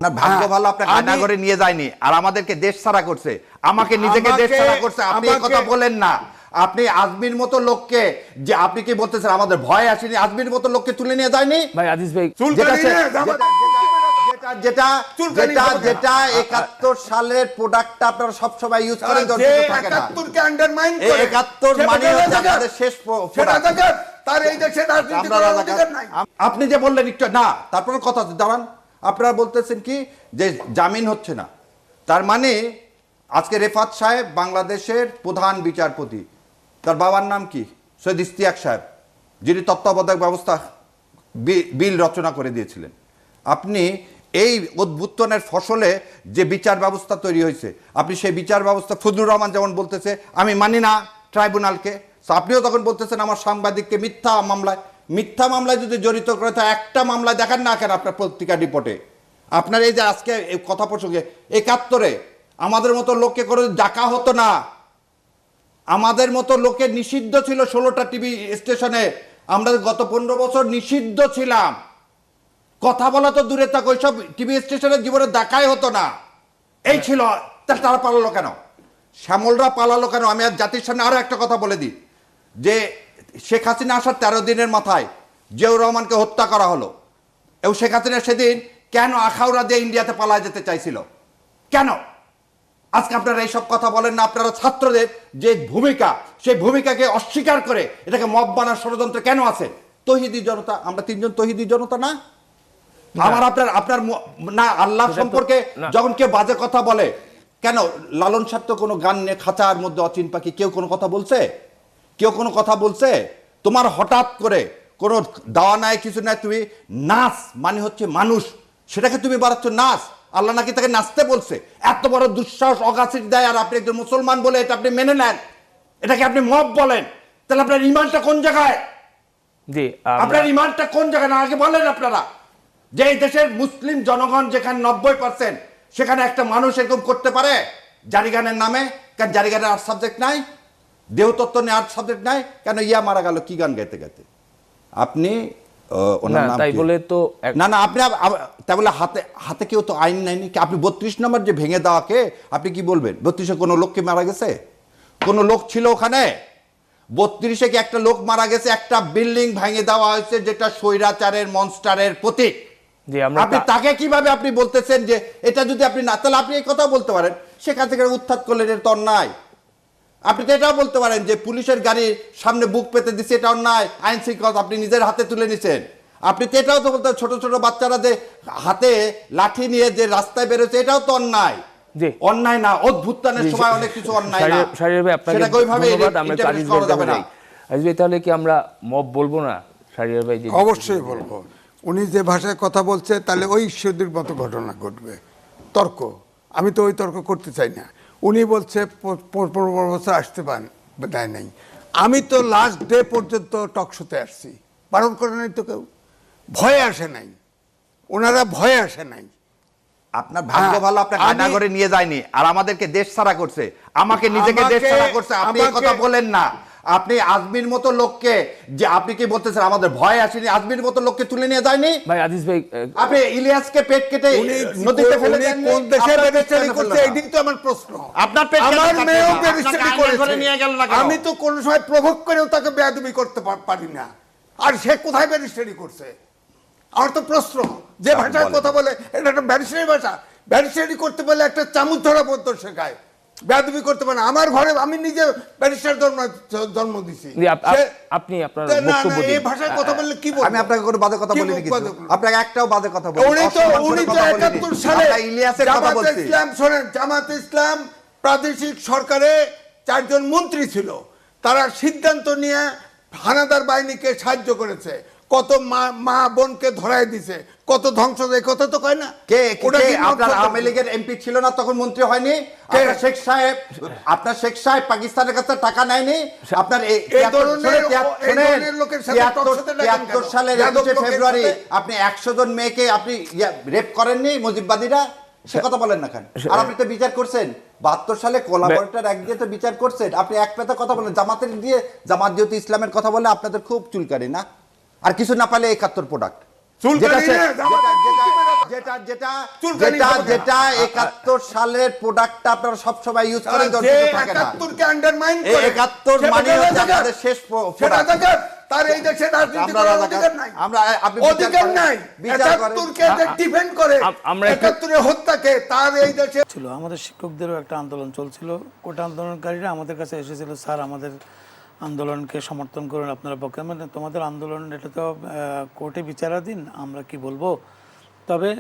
না ভাগ্য ভালো আপনাকে কাটা করে নিয়ে যায়নি আর আমাদেরকে দেশ ছাড়া করছে, আমাকে নিজেকে দেশ ছাড়া করছে। আপনি এই কথা বলেন না। আপনি আজমির মতো লোককে, যে আপনি কি বলতেছেন আমাদের ভয় আসেনি, আজমির মতো লোককে তুলে নিয়ে যায়নি ভাই আজিজ ভাই, যেটা 71 সালের প্রোডাক্টটা আপনারা সবসময় ইউজ করেন। 71 কে আন্ডারমাইন করে 71 মানে হচ্ছে আমাদের শেষ প্রোডাক্ট। তার এই দেশে রাজনীতি করার অধিকার নাই। আপনি যে বললেন একটু না, তারপরে কথা দাঁড়ান। আপনারা বলতেছেন কি যে জামিন হচ্ছে না, তার মানে আজকে রেফাত সাহেব বাংলাদেশের প্রধান বিচারপতি, তার বাবার নাম কি, সৈয়দ ইশতিয়াক সাহেব, যিনি তত্ত্বাবধায়ক ব্যবস্থা বিল রচনা করে দিয়েছিলেন। আপনি এই উদ্বুত্তনের ফসলে যে বিচার ব্যবস্থা তৈরি হয়েছে, আপনি সেই বিচার ব্যবস্থা, ফজলুর রহমান যেমন বলতেছে আমি মানি না ট্রাইব্যুনালকে, আপনিও তখন বলতেছেন আমার সাংবাদিককে মিথ্যা মামলায় যদি জড়িত করে তো একটা মামলায় দেখান না কেন আপনার পত্রিকা রিপোর্টে। আপনার এই যে আজকে এই কথা প্রসঙ্গে 71-এ আমাদের মতো লোককে করে ডাকা হতো না, আমাদের মতো লোকের নিষিদ্ধ ছিল 16টা টিভি স্টেশনে, আমরা গত 15 বছর নিষিদ্ধ ছিলাম, কথা বলা তো দূরে থাক, ওইসব টিভি স্টেশনের জীবনে দেখাই হতো না। এই ছিল, তারা পালালো কেন, শ্যামলরা পালালো কেন? আমি আর জাতির সামনে আরো একটা কথা বলে দিই যে শেখ হাসিনা আসার 13 দিনের মাথায় জিয়াউর রহমানকে হত্যা করা হলো, এবং শেখ হাসিনা সেদিন কেন আখাউড়া দিয়ে ইন্ডিয়াতে পালায় যেতে চাইছিল, কেন? আজকে আপনারা এইসব কথা বলেন না। আপনারা ছাত্রদের যে ভূমিকা, সেই ভূমিকাকে অস্বীকার করে এটাকে মব বানার ষড়যন্ত্র কেন আছে? তৌহিদি জনতা, আমরা 3 জন তৌহিদি জনতা না? আমার আপনার না আল্লাহ সম্পর্কে যখন কেউ বাজে কথা বলে, কেন লালন সাহেব তো কোনো গান নিয়ে খাঁচার মধ্যে অচিন পাখি, কেউ কোনো কথা বলছে? কেউ কোনো কথা বলছে? তোমার হঠাৎ করে কোনো দাওয়া নাই, কিছু নাই, তুমি নাচ মানে হচ্ছে মানুষ, সেটাকে তুমি বাড়াচ্ছ নাচ। আল্লাহ নাকি তাকে নাচতে বলছে, এত বড় দুঃসাহস অগাছির দেয়, আর আপনি একজন মুসলমান বলে এটা আপনি মেনে নেন, এটাকে আপনি মব বলেন? তাহলে আপনার ইমানটা কোন জায়গায়? জি, আপনার ইমানটা কোন জায়গায় না আগে বলেন আপনারা। যে এই দেশের মুসলিম জনগণ যেখানে 90%, সেখানে একটা মানুষ এরকম করতে পারে জারিগানের নামে? কেন জারিগানের আর্ট সাবজেক্ট নাই? দেহতত্ত্ব নিয়ে আর্ট সাবজেক্ট নাই কেন? ইয়া মারা গেল কি গান গাইতে গাইতে? আপনি ওনার নাম তাই বলে তো না আপনি তাই বলে হাতে কেউ তো আইন নাইনি। আপনি 32 নম্বর যে ভেঙে দেওয়াকে আপনি কি বলবেন? 32-এ কোনো লোককে মারা গেছে? কোনো লোক ছিল ওখানে? 32-এ কি একটা লোক মারা গেছে? একটা বিল্ডিং ভেঙে দেওয়া হয়েছে যেটা স্বৈরাচারের মনস্টারের প্রতীক। আপনি তাকে কিভাবে আপনি বলতেছেন যে এটা যদি আপনি না, তাহলে আপনি এই কথা বলতে পারেন সেখান থেকে উত্থাত করলেন, এর তো অন্যায়। আপনি তো এটাও বলতে পারেন যে পুলিশের গাড়ির সামনে বুক পেতে দিচ্ছে, এটা অন্যায়, আইন শৃঙ্খলা আপনি নিজের হাতে তুলে নিছেন। আপনি তো এটাও তো বলতে, ছোট ছোট বাচ্চারা যে হাতে লাঠি নিয়ে যে রাস্তায় বেরোচ্ছে, এটাও তো অন্যায়। অন্যায় না, অভ্যুত্থানের সময় অনেক কিছু অন্যায় না, সেটাকে ওইভাবে ইন্টারপ্রেট করা যাবে না। তাহলে কি আমরা মব বলবো না? শাহরিয়ার ভাই অবশ্যই বলবো। উনি যে ভাষায় কথা বলছে তাহলে ওই ঈশ্বরদের মতো ঘটনা ঘটবে। তর্ক, আমি তো ওই তর্ক করতে চাই না। উনি বলছে 15 বছর আসতে দেয় নাই। আমি তো লাস্ট ডে পর্যন্ত টকশোতে আসছি, বারণ করে নাই তো কেউ, ভয়ে আসে নাই, ওনারা ভয়ে আসে নাই। আপনার ভাগ্য ভালো আপনাকে কাটা করে নিয়ে যায়নি আর আমাদেরকে দেশ ছাড়া করছে, আমাকে নিজেকে দেশ ছাড়া করছে। আপনি এই কথা বলেন না। আপনি আজমির মতো লোককে, যে আপনি কি বলতেছেন আমাদের ভয় আসেনি, আজমির মতো লোককে তুলে নিয়ে যায়নি? ভাই আজিজ ভাই, আপনি ইলিয়াসকে পেট কেটে নদীতে ফেলে দেন, কোন দেশে ব্যারিস্টারি করতে? এইটাই তো আমার প্রশ্ন। আপনার পেট আমার কেটে মেয়েও ব্যারিস্টারি করেছে, নিয়ে গেল না কেন? আমি তো কোন সময় প্রভোগ করেও তাকে বেয়াদবি করতে পারি না। আর সে কোথায় ব্যারিস্টারি করছে? আমার তো প্রশ্ন, যে ভাষায় কথা বলে এটা একটা ব্যারিস্টারি ভাষা। ব্যারিস্টারি করতে পারলে একটা চামচ ধরা পর্যন্ত শেখায়, বেয়াদবি করতে পারে না। আমার ঘরে আমি নিজে ব্যারিস্টার জন্ম দিছি। আপনি আপনার বক্তব্য দিন। এই ভাষায় কথা বললে কি বলবো? আমি আপনাকে কোনো বাজে কথা বলিনি, কিছু আপনাকে একটাও বাজে কথা বলিনি। উনি তো 71 সালে ইলিয়াসের কথা বলছি। ইসলাম, শোনেন, জামাত ইসলাম প্রাদেশিক সরকারে 4 জন মন্ত্রী ছিল, তারা সিদ্ধান্ত নিয়ে হানাদার বাহিনীকে সাহায্য করেছে, কত মা বোনকে ধরায় দিছে, কত ধ্বংস, এই কথা তো কয় না। কে আপনার আওয়ামী লীগের এমপি ছিল না তখন, মন্ত্রী হয়নি? আপনার শেখ সাহেব পাকিস্তানের কাছে টাকা নেয়নি? আপনার 73 সালের 21 ফেব্রুয়ারি আপনি 100 জন মেয়েকে আপনি রেপ করেননি মুজিববাদীরা? সে কথা বলেন না কেন? আর আপনি তো বিচার করছেন 72 সালে কোলাবরেটর এক দিয়ে তো বিচার করছেন। আপনি এক পেতে কথা বলেন, জামাতের দিয়ে, জামাত যেহেতু ইসলামের কথা বলে আপনাদের খুব চুলকারি না? আর কিছু না পালে 71 প্রোডাক্ট চুলকানি যেটা না, জামাতের যেটা যেটা চুলকানি যেটা হবে না। যেটা 71 সালের প্রোডাক্টটা আপনারা সব সময় ইউজ করেন, যে দর্শক থাকে না। 71 কে আন্ডারমাইন এই করে 71 সেটা মানে হচ্ছে রাজাকার। আমাদের শেষ সেটা product। রাজাকার। তার এই দেশে রাজনীতি আমরা করার রাজাকার। অধিকার নাই। আমরা আপনি বিচার অধিকার করেন, নাই। বিচার করেন। 71 কে যে ডিফেন্ড করে, আমরা একটু- 71 এর হত্যাকে, তার এই দেশে ছিল। আমাদের শিক্ষকদেরও একটা আন্দোলন চলছিল। কোটা আন্দোলনকারীরা আমাদের কাছে এসেছিল, স্যার আমাদের আন্দোলনকে সমর্থন করুন আপনারা পক্ষে। মানে তোমাদের আন্দোলন এটা তো কোর্টে বিচারাধীন, আমরা কি বলবো, তবে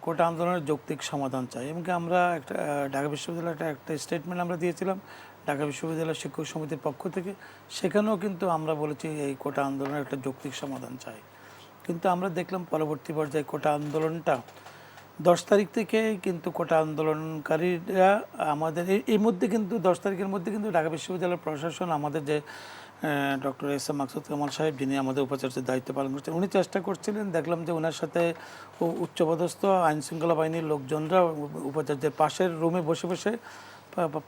কোটা আন্দোলনের যৌক্তিক সমাধান চাই। এমনকি আমরা একটা ঢাকা বিশ্ববিদ্যালয়ে একটা স্টেটমেন্ট আমরা দিয়েছিলাম ঢাকা বিশ্ববিদ্যালয় শিক্ষক সমিতির পক্ষ থেকে। সেখানেও কিন্তু আমরা বলেছি এই কোটা আন্দোলনের একটা যৌক্তিক সমাধান চাই। কিন্তু আমরা দেখলাম পরবর্তী পর্যায়ে কোটা আন্দোলনটা 10 তারিখ থেকে কিন্তু কোটা আন্দোলনকারীরা আমাদের এই মধ্যে কিন্তু 10 তারিখের মধ্যে কিন্তু ঢাকা বিশ্ববিদ্যালয়ের প্রশাসন আমাদের যে doctor S M Maksud Kamal সাহেব, যিনি আমাদের উপাচার্যের দায়িত্ব পালন করছেন, উনি চেষ্টা করছিলেন। দেখলাম যে ওনার সাথে উচ্চপদস্থ আইন শৃঙ্খলা বাহিনীর লোকজনরা উপাচার্যের পাশের রুমে বসে বসে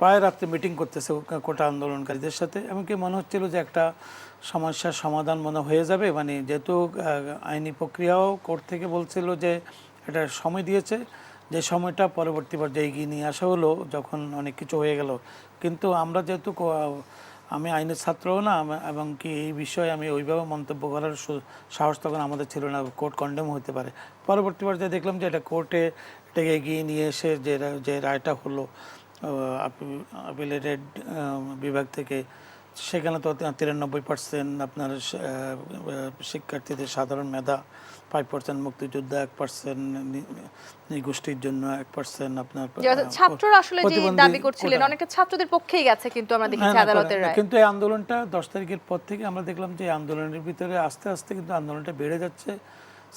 প্রায় রাত্রে মিটিং করতেছে কোটা আন্দোলনকারীদের সাথে। এমনকি মনে হচ্ছিল যে একটা সমস্যার সমাধান মনে হয়ে যাবে। মানে যেহেতু আইনি প্রক্রিয়াও কোর্ট থেকে বলছিল যে এটা সময় দিয়েছে, যে সময়টা পরবর্তী পর্যায়ে এগিয়ে নিয়ে আসা হলো যখন অনেক কিছু হয়ে গেল। কিন্তু আমরা যেহেতু আমি আইনের ছাত্রও না, এবং কি এই বিষয়ে আমি ওইভাবে মন্তব্য করার সাহস তখন আমাদের ছিল না, কোর্ট কন্ডেম হতে পারে। পরবর্তী পর্যায়ে দেখলাম যে এটা কোর্টে এটাকে এগিয়ে নিয়ে এসে যে রায়টা হলো আপিলেটেড বিভাগ থেকে, সেখানে তো 93% আপনার শিক্ষার্থীদের সাধারণ মেধা, 5% মুক্তিযোদ্ধা, 1% গোষ্ঠীর জন্য, 1% আপনার ছাত্ররা আসলে যে প্রতিবন্ধী দাবি করছিলেন কোটা। অনেকটা ছাত্রদের পক্ষেই গেছে, কিন্তু আমরা দেখেছি হ্যাঁ, আদালতের রায়। কিন্তু এই আন্দোলনটা 10 তারিখের পর থেকে আমরা দেখলাম যে আন্দোলনের ভিতরে আস্তে আস্তে কিন্তু আন্দোলনটা বেড়ে যাচ্ছে।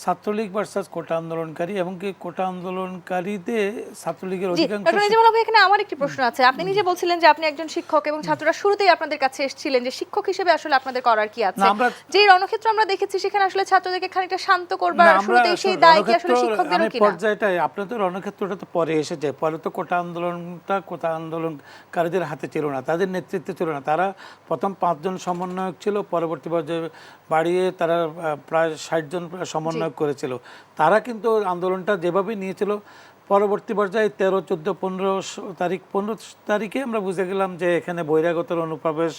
ছাত্রলীগ ভার্সাস কোটা আন্দোলনকারী, এবং কি কোটা আন্দোলনকারীদের ছাত্রলীগের জি, অধিকাংশ ডক্টর নিজামুল হক ভাই, এখানে আমার একটি প্রশ্ন আছে। আপনি নিজে বলছিলেন যে আপনি একজন শিক্ষক এবং ছাত্ররা শুরুতেই আপনাদের কাছে এসেছিলেন যে শিক্ষক হিসেবে আসলে আপনাদের করার কি আছে। না, আমরা- যে রণক্ষেত্র আমরা দেখেছি সেখানে আসলে ছাত্রদেরকে খানিকটা শান্ত করবার না, আমরা শুরুতেই সেই আসলে দায় কি আসলে রণক্ষেত্র, শিক্ষকদেরও আমি কিনা? পর্যায়টাই আপনার তো রণক্ষেত্রটা তো পরে এসেছে। পরে তো কোটা আন্দোলনকারীদের হাতে ছিল না, তাদের নেতৃত্বে ছিল না। তারা প্রথম 5 জন সমন্বয়ক ছিল, পরবর্তী পর্যায়ে বাড়িয়ে তারা প্রায় 60 জন সমন্বয়ক করেছিল। তারা কিন্তু আন্দোলনটা যেভাবে নিয়েছিল, পরবর্তী পর্যায়ে 13, 14, 15 তারিখে আমরা বুঝে গেলাম যে এখানে বহিরাগতের অনুপ্রবেশ।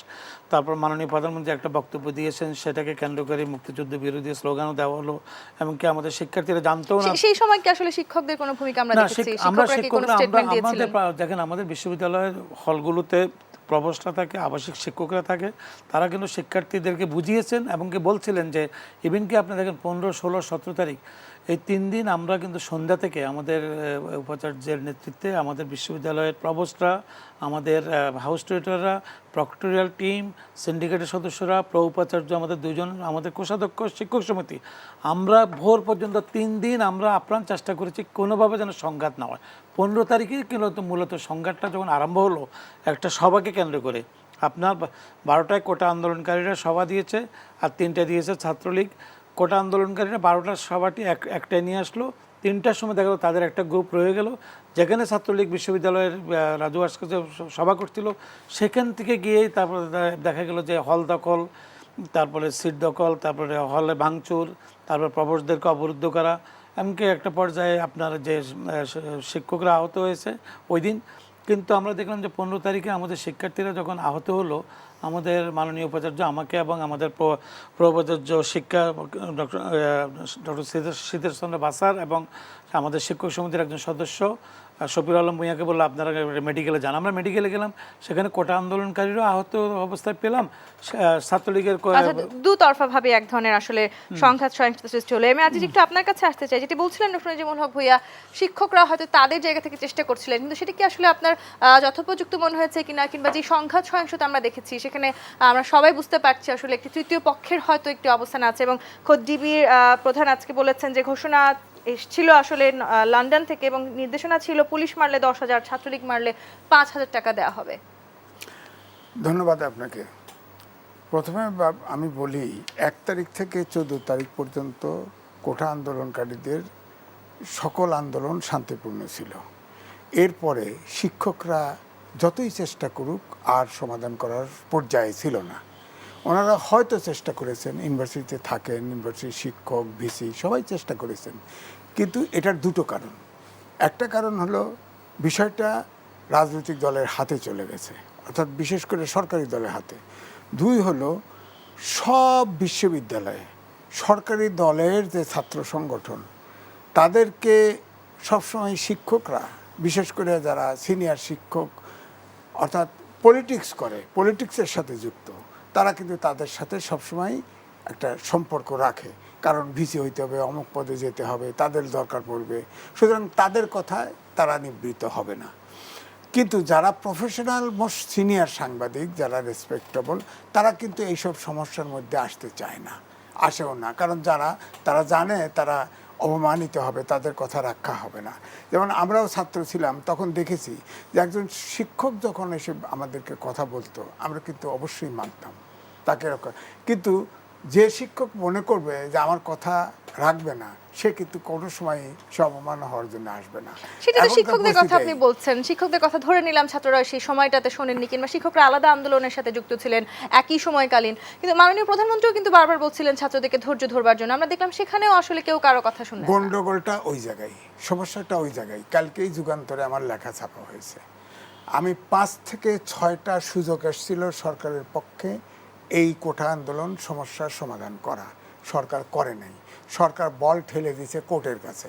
তারপর মাননীয় প্রধানমন্ত্রী একটা বক্তব্য দিয়েছেন, সেটাকে কেন্দ্র করে মুক্তিযুদ্ধ বিরোধী স্লোগানও দেওয়া হলো। এমনকি আমাদের শিক্ষার্থীরা জানতেও না। সেই সময় কি আসলে শিক্ষকদের কোনো ভূমিকা আমরা না, দেখেছি? আমরা শিক্ষকরা কি কোনো শিক্ষকরা স্টেটমেন্ট দিয়েছিলেন? দেখেন আমাদের বিশ্ববিদ্যালয়ের হলগুলোতে প্রভোস্টরা থাকে, আবাসিক শিক্ষকরা থাকে, তারা কিন্তু শিক্ষার্থীদেরকে বুঝিয়েছেন এবং কি বলছিলেন যে ইভেন কি আপনি দেখেন 15, 16, 17 তারিখ এই 3 দিন আমরা কিন্তু সন্ধ্যা থেকে আমাদের উপাচার্যের নেতৃত্বে আমাদের বিশ্ববিদ্যালয়ের প্রভোস্টরা, আমাদের হাউস টিউটররা, প্রক্টোরিয়াল টিম, সিন্ডিকেটের সদস্যরা, উপাচার্য আমাদের 2 জন, আমাদের কোষাধ্যক্ষ, শিক্ষক সমিতি, আমরা ভোর পর্যন্ত 3 দিন আমরা আপ্রাণ চেষ্টা করেছি কোনোভাবে যেন সংঘাত না হয়। 15 তারিখে কিন্তু মূলত সংঘাতটা যখন আরম্ভ হলো একটা সভাকে কেন্দ্র করে, আপনার 12টায় কোটা আন্দোলনকারীরা সভা দিয়েছে আর 3টায় দিয়েছে ছাত্রলীগ। কোটা আন্দোলনকারীরা 12টার সভাটি একটায় নিয়ে আসলো, 3টার সময় দেখা গেলো তাদের একটা গ্রুপ রয়ে গেল, যেখানে ছাত্রলীগ বিশ্ববিদ্যালয়ের রাজু আশকাজে সভা করছিল, সেখান থেকে গিয়েই তারপরে দেখা গেল যে হল দখল, তারপরে সিট দখল, তারপরে হলে ভাঙচুর, তারপর প্রভোস্টদেরকে অবরুদ্ধ করা। এমনকি একটা পর্যায়ে আপনার যে শিক্ষকরা আহত হয়েছে ওই দিন। কিন্তু আমরা দেখলাম যে 15 তারিখে আমাদের শিক্ষার্থীরা যখন আহত হলো, আমাদের মাননীয় উপাচার্য আমাকে এবং আমাদের প্রোপাচার্য শিক্ষা ডক্টর সিদ্ধেশ চন্দ্র বাসার এবং আমাদের শিক্ষক সমিতির একজন সদস্য শফির আলম ভূঁইয়াকে বললো আপনারা মেডিকেলে যান। আমরা মেডিকেলে গেলাম, সেখানে কোটা আন্দোলনকারীরাও আহত অবস্থায় পেলাম, ছাত্রলীগের দুতরফা ভাবে এক ধরনের আসলে সংঘাত সহিংসতা সৃষ্টি হলো। আমি আজ একটু আপনার কাছে আসতে চাই, যেটি বলছিলেন ডক্টর নিজামুল হক ভূঁইয়া, শিক্ষকরা হয়তো তাদের জায়গা থেকে চেষ্টা করছিলেন, কিন্তু সেটা কি আসলে আপনার যথোপযুক্ত মনে হয়েছে কিনা, কিংবা যে সংঘাত সহিংসতা আমরা দেখেছি সেখানে আমরা সবাই বুঝতে পারছি আসলে একটি তৃতীয় পক্ষের হয়তো একটি অবস্থান আছে, এবং খোদ ডিবির প্রধান আজকে বলেছেন যে ঘোষণা ছিল আসলে লন্ডন থেকে, এবং নির্দেশনা ছিল পুলিশ মারলে 10,000, ছাত্রলীগ মারলে 5,000 টাকা দেওয়া হবে। ধন্যবাদ আপনাকে। প্রথমে আমি বলি 1 তারিখ থেকে 14 তারিখ পর্যন্ত কোটা আন্দোলনকারীদের সকল আন্দোলন শান্তিপূর্ণ ছিল। এরপরে শিক্ষকরা যতই চেষ্টা করুক আর সমাধান করার পর্যায়ে ছিল না। ওনারা হয়তো চেষ্টা করেছেন, ইউনিভার্সিটিতে থাকেন, ইউনিভার্সিটির শিক্ষক, ভিসি সবাই চেষ্টা করেছেন, কিন্তু এটার দুটো কারণ। একটা কারণ হলো বিষয়টা রাজনৈতিক দলের হাতে চলে গেছে, অর্থাৎ বিশেষ করে সরকারি দলের হাতে। দুই হলো সব বিশ্ববিদ্যালয়ে সরকারি দলের যে ছাত্র সংগঠন, তাদেরকে সবসময় শিক্ষকরা, বিশেষ করে যারা সিনিয়র শিক্ষক অর্থাৎ পলিটিক্স করে, পলিটিক্সের সাথে যুক্ত, তারা কিন্তু তাদের সাথে সবসময় একটা সম্পর্ক রাখে, কারণ ভিসি হইতে হবে, অমুক পদে যেতে হবে, তাদের দরকার পড়বে, সুতরাং তাদের কথায় তারা নিবৃত্ত হবে না। কিন্তু যারা প্রফেশনাল মোস্ট সিনিয়র সাংবাদিক, যারা রেসপেক্টেবল, তারা কিন্তু এইসব সমস্যার মধ্যে আসতে চায় না, আসেও না, কারণ তারা জানে তারা অপমানিত হবে, তাদের কথা রক্ষা হবে না। যেমন আমরাও ছাত্র ছিলাম, তখন দেখেছি যে একজন শিক্ষক যখন এসে আমাদেরকে কথা বলতো, আমরা কিন্তু অবশ্যই মানতাম তাকে রক্ষা। কিন্তু যে শিক্ষক মনে করবে যে আমার কথা রাখবে না, সে কিন্তু কোনো সময় সে অপমান হওয়ার জন্য আসবে না। সেটা তো এখনকার শিক্ষকদের কথা আপনি পরিস্থিতি বলছেন, শিক্ষকদের কথা ধরে নিলাম ছাত্ররা সেই সময়টাতে শোনেননি, কিংবা শিক্ষকরা আলাদা আন্দোলনের সাথে যুক্ত ছিলেন একই সময়কালীন, কিন্তু মাননীয় প্রধানমন্ত্রীও কিন্তু বারবার বলছিলেন ছাত্রদেরকে ধৈর্য ধরবার জন্য। আমরা দেখলাম সেখানেও আসলে কেউ কারো কথা শুনলেন না। গন্ডগোলটা ওই জায়গায়, সমস্যাটা ওই জায়গায়। কালকেই যুগান্তরে আমার লেখা ছাপা হয়েছে। আমি 5 থেকে 6টা সুযোগ এসেছিল সরকারের পক্ষে এই কোঠা আন্দোলন সমস্যার সমাধান করা, সরকার করে নাই। সরকার বল ঠেলে দিয়েছে কোর্টের কাছে।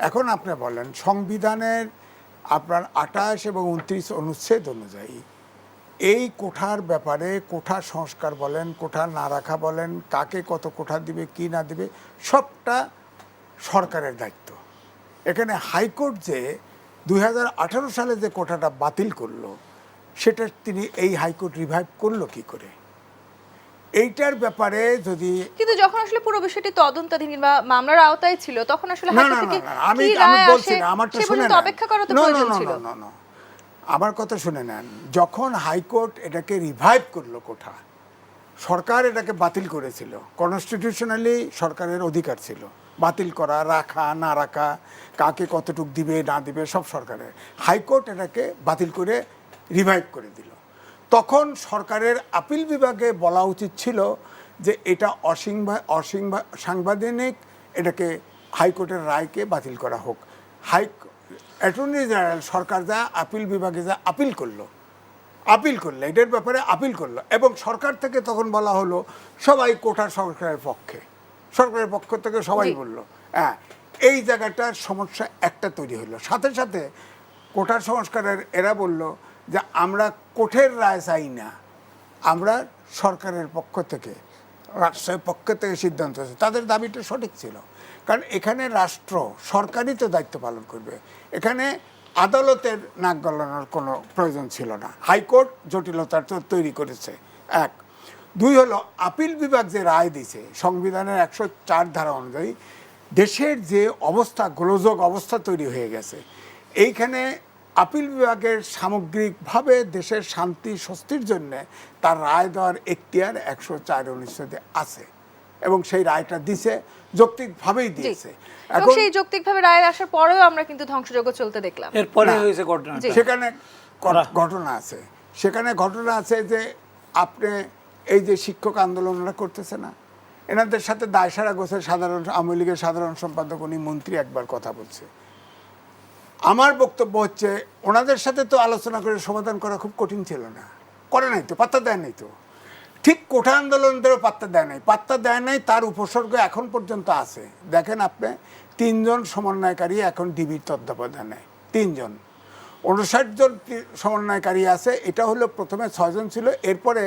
এখন আপনি বলেন, সংবিধানের আপনার 28 এবং 29 অনুচ্ছেদ অনুযায়ী এই কোঠার ব্যাপারে, কোঠা সংস্কার বলেন, কোঠা না রাখা বলেন, কাকে কত কোঠা দিবে কি না দিবে, সবটা সরকারের দায়িত্ব। এখানে হাইকোর্ট যে 2018 সালে যে কোঠাটা বাতিল করলো, সেটা তিনি এই হাইকোর্ট রিভাইভ করলো কি করে? এইটার ব্যাপারে যদি কিন্তু যখন আসলে পুরো বিষয়টি তদন্তাধীন কিংবা মামলার আওতায় ছিল, তখন আসলে না না হাইকোর্ট না থেকে না, আমি কি আমি রায় বলছি আসে না, আমারটা সে শুনে পর্যন্ত নেন। অপেক্ষা করা তো No, no, প্রয়োজন no, ছিল। no, no, no. আমার কথা শুনে নেন, যখন হাইকোর্ট এটাকে রিভাইভ করলো কোঠা, সরকার এটাকে বাতিল করেছিল। কনস্টিটিউশনালি সরকারের অধিকার ছিল বাতিল করা, রাখা না রাখা, কাকে কতটুক দিবে না দিবে সব সরকারের। হাইকোর্ট এটাকে বাতিল করে রিভাইভ করে দিল। তখন সরকারের আপিল বিভাগে বলা উচিত ছিল যে এটা অসাংবিধানিক, এটাকে হাইকোর্টের রায়কে বাতিল করা হোক। অ্যাটর্নি জেনারেল সরকার যা আপিল বিভাগে যা আপিল করলো, এটার ব্যাপারে আপিল করলো, এবং সরকার থেকে তখন বলা হলো সবাই কোটার সরকারের পক্ষে, সরকারের পক্ষ থেকে সবাই বলল। হ্যাঁ, এই জায়গাটার সমস্যা একটা তৈরি হলো। সাথে সাথে কোটার সংস্কারের এরা বলল যে আমরা কোর্টের রায় চাই না, আমরা সরকারের পক্ষ থেকে, রাষ্ট্রের পক্ষ থেকে সিদ্ধান্ত আছে। তাদের দাবিটা সঠিক ছিল, কারণ এখানে রাষ্ট্র, সরকারই তো দায়িত্ব পালন করবে। এখানে আদালতের নাক গলানোর কোনো প্রয়োজন ছিল না। হাইকোর্ট জটিলতা তৈরি করেছে, 1। 2 হলো আপিল বিভাগ যে রায় দিয়েছে সংবিধানের 104 ধারা অনুযায়ী, দেশের যে অবস্থা, গোলযোগ অবস্থা তৈরি হয়ে গেছে, এইখানে আপিল বিভাগের সামগ্রিকভাবে দেশের শান্তি স্বস্তির জন্যে তার রায় দেওয়ার এখতিয়ার 104 অনুচ্ছেদে আছে, এবং সেই রায়টা দিছে, যৌক্তিকভাবেই দিয়েছে। এবং সেই যৌক্তিকভাবে রায় আসার পরেও আমরা কিন্তু ধ্বংসযজ্ঞ চলতে দেখলাম। এরপরে না, হয়েছে ঘটনা। সেখানে ঘটনা আছে, ঘটনা আছে যে আপনি এই যে শিক্ষক আন্দোলনরা করতেছে না, এনাদের সাথে দায়সারা গোছের আওয়ামী লীগের সাধারণ সম্পাদক, উনি মন্ত্রী একবার কথা বলছে। আমার বক্তব্য হচ্ছে ওনাদের সাথে তো আলোচনা করে সমাধান করা খুব কঠিন ছিল না, করে নাই তো, পাত্তা দেয় নাই তো। ঠিক কোঠা আন্দোলনদেরও পাত্তা দেয় নাই, তার উপসর্গ এখন পর্যন্ত আছে। দেখেন আপনি, 3 জন সমন্বয়কারী এখন ডিবির তত্ত্বাবধানে, 3 জন, 59 জন সমন্বয়কারী আছে। এটা হলো প্রথমে 6 জন ছিল, এরপরে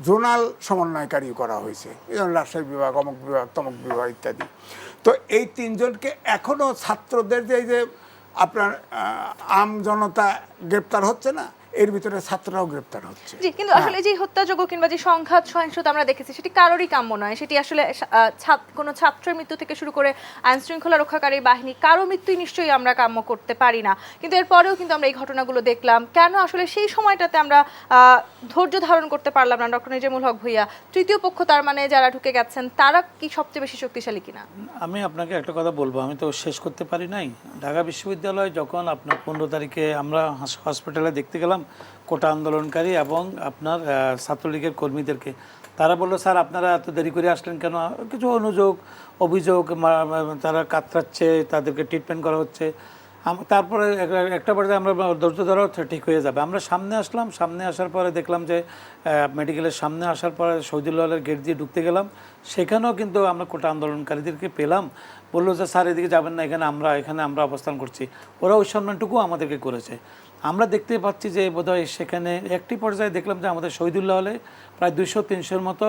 জোনাল সমন্বয়কারী করা হয়েছে, যেমন রাজশাহী বিভাগ, অমুক বিভাগ, তমুক বিভাগ ইত্যাদি। তো এই 3 জনকে এখনও ছাত্রদের যে আপনার আম জনতা গ্রেপ্তার হচ্ছে না, এর ভিতরে ছাত্ররাও গ্রেপ্তার হচ্ছে। জি, কিন্তু আসলে যে হত্যাযোগ্য কিংবা যে সংঘাত সহিংসতা আমরা দেখেছি, সেটি কারোরই কাম্য নয়। সেটি আসলে কোনো ছাত্রের মৃত্যু থেকে শুরু করে আইন শৃঙ্খলা রক্ষাকারী বাহিনী, কারো মৃত্যুই নিশ্চয়ই আমরা কাম্য করতে পারি না। কিন্তু এরপরেও কিন্তু আমরা এই ঘটনাগুলো দেখলাম, কেন আসলে সেই সময়টাতে আমরা ধৈর্য ধারণ করতে পারলাম না? ডক্টর নিজামুল হক ভূঁইয়া, তৃতীয় পক্ষ, তার মানে যারা ঢুকে গেছেন, তারা কি সবচেয়ে বেশি শক্তিশালী কিনা? আমি আপনাকে একটা কথা বলবো, আমি তো শেষ করতে পারি নাই। ঢাকা বিশ্ববিদ্যালয় যখন আপনার 15 তারিখে আমরা হসপিটালে দেখতে গেলাম, কোটা আন্দোলনকারী এবং আপনার ছাত্রলীগের কর্মীদেরকে। তারা বললো, স্যার আপনারা এত দেরি করে আসলেন কেন? কিছু অভিযোগ তারা কাতরাচ্ছে, তাদেরকে ট্রিটমেন্ট করা হচ্ছে। তারপরে একটা পর্যায়ে আমরা ধৈর্য ধরা ঠিক হয়ে যাবে। আমরা সামনে আসলাম, সামনে আসার পরে দেখলাম যে মেডিকেলের সামনে আসার পরে শহীদুল্লাহ হলের গেট দিয়ে ঢুকতে গেলাম, সেখানেও কিন্তু আমরা কোটা আন্দোলনকারীদেরকে পেলাম। বললো যে স্যার এদিকে যাবেন না, এখানে আমরা অবস্থান করছি। ওরা ওই সম্মানটুকু আমাদেরকে করেছে। আমরা দেখতে পাচ্ছি যে বোধহয় সেখানে একটি পর্যায়ে দেখলাম যে আমাদের শহীদুল্লাহ হলে প্রায় 200-300-র মতো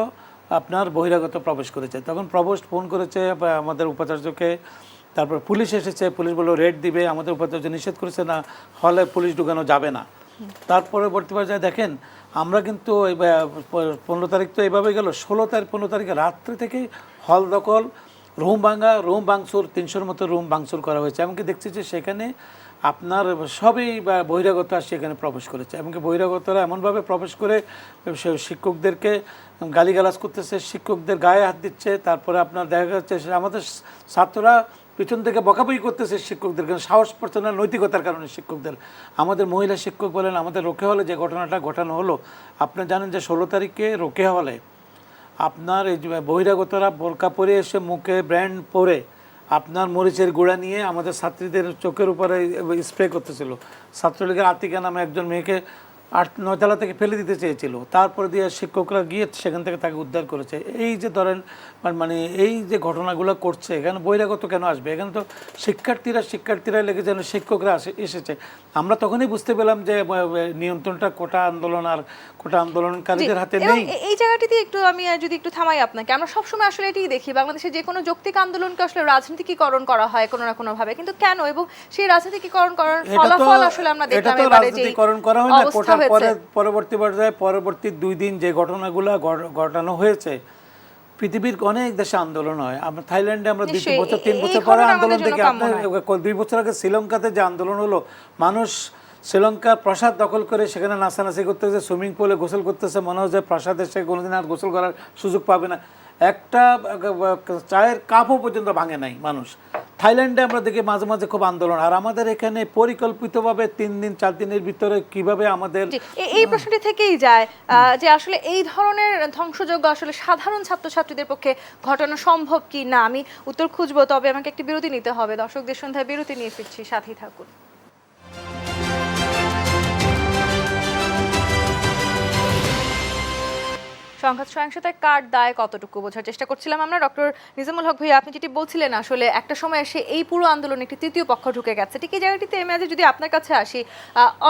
আপনার বহিরাগত প্রবেশ করেছে। তখন প্রভোস্ট ফোন করেছে আমাদের উপাচার্যকে, তারপর পুলিশ এসেছে, পুলিশ বললো রেড দিবে, আমাদের উপাচার্য নিষেধ করেছে না, হলে পুলিশ ঢুকানো যাবে না। তার পরবর্তী পর্যায়ে দেখেন আমরা কিন্তু 15 তারিখ তো এইভাবেই গেল, 15 তারিখে রাত্রে থেকেই হল দখল, রুম ভাঙচুর, 300-র মতো রুম ভাঙচুর করা হয়েছে। এমনকি দেখছি যে সেখানে আপনার সবই বহিরাগত আসছে এখানে প্রবেশ করেছে। এমনকি বহিরাগতরা এমনভাবে প্রবেশ করে শিক্ষকদেরকে গালিগালাজ করতেছে, শিক্ষকদের গায়ে হাত দিচ্ছে। তারপরে আপনার দেখা যাচ্ছে আমাদের ছাত্ররা পিছন থেকে বকাবকি করতেছে শিক্ষকদের, সাহস পড়ছে না নৈতিকতার কারণে শিক্ষকদের। আমাদের মহিলা শিক্ষক বলেন, আমাদের রোকেয়া হলে যে ঘটনাটা ঘটানো হলো, আপনি জানেন যে 16 তারিখে রোকেয়া হলে আপনার এই বহিরাগতরা বোরকা পরে এসে মুখে ব্র্যান্ড পরে আপনার মরিচের গুঁড়া নিয়ে আমাদের ছাত্রীদের চোখের উপরে স্প্রে করতেছিল। ছাত্রলীগের আতিকা নামে একজন মেয়েকে 8-9 তলা থেকে ফেলে দিতে চেয়েছিল, তারপরে দিয়ে শিক্ষকরা গিয়ে সেখান থেকে তাকে উদ্ধার করেছে। এই যে ধরেন মানে এই যে ঘটনাগুলো করছে, এখানে বহিরাগত কেন আসবে? এখানে তো শিক্ষার্থীরা লেগে যেন শিক্ষকরা এসেছে। আমরা তখনই বুঝতে পেলাম যে নিয়ন্ত্রণটা কোটা আন্দোলন আর কোটা আন্দোলনকারীদের হাতে নেই। এই জায়গাটিতে একটু আমি যদি একটু থামাই আপনাকে, আমরা সবসময় আসলে এটাই দেখি বাংলাদেশে যে কোনো যৌক্তিক আন্দোলনকে আসলে রাজনীতিকীকরণ করা হয় কোনো না কোনো ভাবে, কিন্তু কেন এবং সেই রাজনীতিকীকরণ করার ফলাফল আসলে আমরা দেখলাম এবারে যে রাজনীতিকরণ করা হয় না। কোটার পরবর্তী পর্যায়ে পরবর্তী 2 দিন যে ঘটনাগুলো ঘটানো হয়েছে, পৃথিবীর অনেক দেশে আন্দোলন হয়। আমরা থাইল্যান্ডে আমরা 2 বছর 3 বছর পরে আন্দোলন দেখি। আপনার 2 বছর আগে শ্রীলঙ্কাতে যে আন্দোলন হলো, মানুষ শ্রীলঙ্কার প্রাসাদ দখল করে সেখানে নাচানাচি করতেছে, সুইমিং পুলে গোসল করতেছে, মনে হয় যে প্রাসাদে সে কোনোদিন আর গোসল করার সুযোগ পাবে না। একটা চায়ের কাপও পর্যন্ত ভাঙে নাই মানুষ। থাইল্যান্ডে আমরা দেখি মাঝে মাঝে খুব আন্দোলন, আর আমাদের এখানে পরিকল্পিতভাবে 3 দিন 4 দিনের ভিতরে কিভাবে আমাদের এই প্রশ্নটি থেকেই যায় যে আসলে এই ধরনের ধ্বংসযজ্ঞ আসলে সাধারণ ছাত্রছাত্রীদের পক্ষে ঘটানো সম্ভব কি না। আমি উত্তর খুঁজবো, তবে আমাকে একটি বিরতি নিতে হবে। দর্শকদের সন্ধ্যায় বিরতি নিয়ে ফিরছি, সাথেই থাকুন। সংঘাত সহিংসতায় কার দায় কতটুকু বোঝার চেষ্টা করছিলাম আমরা। ডক্টর নিজামুল হক ভাইয়া, আপনি যেটি বলছিলেন আসলে একটা সময় এসে এই পুরো আন্দোলনে একটি তৃতীয় পক্ষ ঢুকে গেছে, ঠিক এই জায়গাটিতে আমি আজ যদি আপনার কাছে আসি,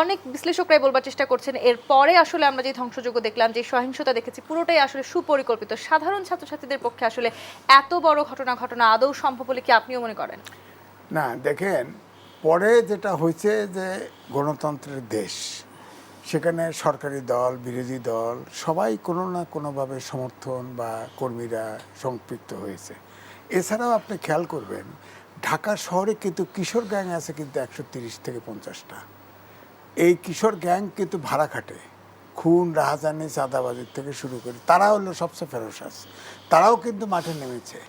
অনেক বিশ্লেষকরাই বলবার চেষ্টা করছেন এরপরে আসলে আমরা যে ধ্বংসযজ্ঞ দেখলাম, যে সহিংসতা দেখেছি, পুরোটাই আসলে সুপরিকল্পিত। সাধারণ ছাত্রছাত্রীদের পক্ষে আসলে এত বড় ঘটনা আদৌ সম্ভব বলে কি আপনিও মনে করেন? না, দেখেন পরে যেটা হয়েছে যে গণতন্ত্রের দেশ, সেখানে সরকারি দল, বিরোধী দল সবাই কোনো না কোনোভাবে সমর্থন বা কর্মীরা সম্পৃক্ত হয়েছে। এছাড়াও আপনি খেয়াল করবেন ঢাকা শহরে কিন্তু কিশোর গ্যাং আছে কিন্তু 130 থেকে 50টা। এই কিশোর গ্যাং কিন্তু ভাড়া খাটে, খুন, রাহাজানি, চাঁদাবাজির থেকে শুরু করে তারা হলো সবচেয়ে ফেরোসাস। তারাও কিন্তু মাঠে নেমেছে।